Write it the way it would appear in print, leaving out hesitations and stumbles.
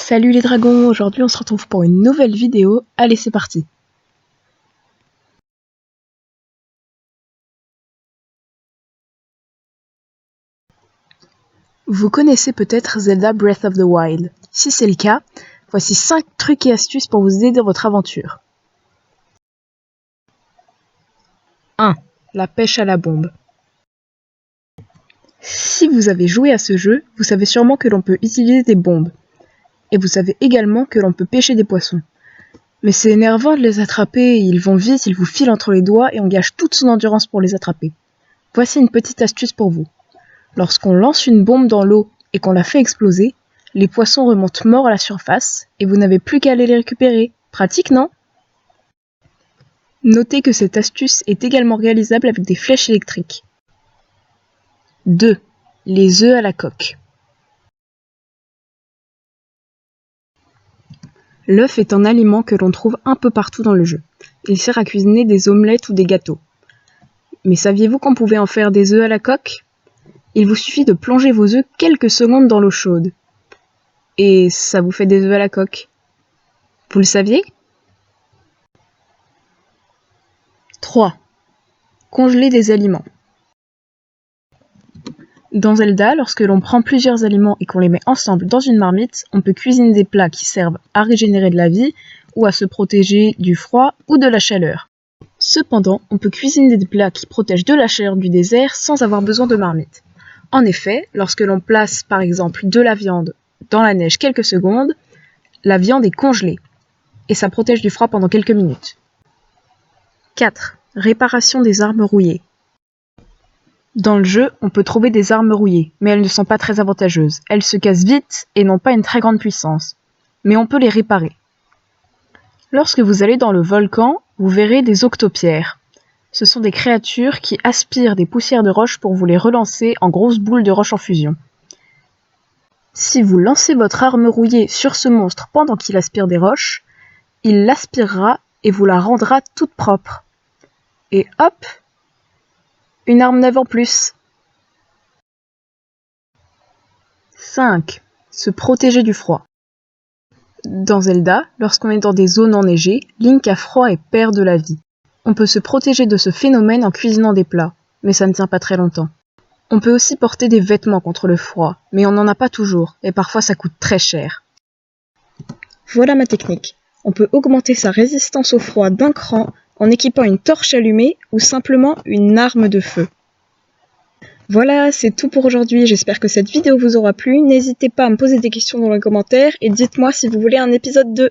Salut les dragons, aujourd'hui on se retrouve pour une nouvelle vidéo, allez c'est parti. Vous connaissez peut-être Zelda Breath of the Wild. Si c'est le cas, voici 5 trucs et astuces pour vous aider dans votre aventure. 1. La pêche à la bombe. Si vous avez joué à ce jeu, vous savez sûrement que l'on peut utiliser des bombes. Et vous savez également que l'on peut pêcher des poissons. Mais c'est énervant de les attraper, ils vont vite, ils vous filent entre les doigts et on gâche toute son endurance pour les attraper. Voici une petite astuce pour vous. Lorsqu'on lance une bombe dans l'eau et qu'on la fait exploser, les poissons remontent morts à la surface et vous n'avez plus qu'à aller les récupérer. Pratique, non ? Notez que cette astuce est également réalisable avec des flèches électriques. 2. Les œufs à la coque. L'œuf est un aliment que l'on trouve un peu partout dans le jeu. Il sert à cuisiner des omelettes ou des gâteaux. Mais saviez-vous qu'on pouvait en faire des œufs à la coque ? Il vous suffit de plonger vos œufs quelques secondes dans l'eau chaude. Et ça vous fait des œufs à la coque. Vous le saviez ? 3. Congeler des aliments. Dans Zelda, lorsque l'on prend plusieurs aliments et qu'on les met ensemble dans une marmite, on peut cuisiner des plats qui servent à régénérer de la vie ou à se protéger du froid ou de la chaleur. Cependant, on peut cuisiner des plats qui protègent de la chaleur du désert sans avoir besoin de marmite. En effet, lorsque l'on place par exemple de la viande dans la neige quelques secondes, la viande est congelée et ça protège du froid pendant quelques minutes. 4. Réparation des armes rouillées. Dans le jeu, on peut trouver des armes rouillées, mais elles ne sont pas très avantageuses. Elles se cassent vite et n'ont pas une très grande puissance. Mais on peut les réparer. Lorsque vous allez dans le volcan, vous verrez des octopierres. Ce sont des créatures qui aspirent des poussières de roche pour vous les relancer en grosses boules de roche en fusion. Si vous lancez votre arme rouillée sur ce monstre pendant qu'il aspire des roches, il l'aspirera et vous la rendra toute propre. Et hop, une arme neuve en plus. 5. Se protéger du froid. Dans Zelda, lorsqu'on est dans des zones enneigées, Link a froid et perd de la vie. On peut se protéger de ce phénomène en cuisinant des plats, mais ça ne tient pas très longtemps. On peut aussi porter des vêtements contre le froid, mais on n'en a pas toujours, et parfois ça coûte très cher. Voilà ma technique. On peut augmenter sa résistance au froid d'un cran en équipant une torche allumée ou simplement une arme de feu. Voilà, c'est tout pour aujourd'hui, j'espère que cette vidéo vous aura plu. N'hésitez pas à me poser des questions dans les commentaires et dites-moi si vous voulez un épisode 2.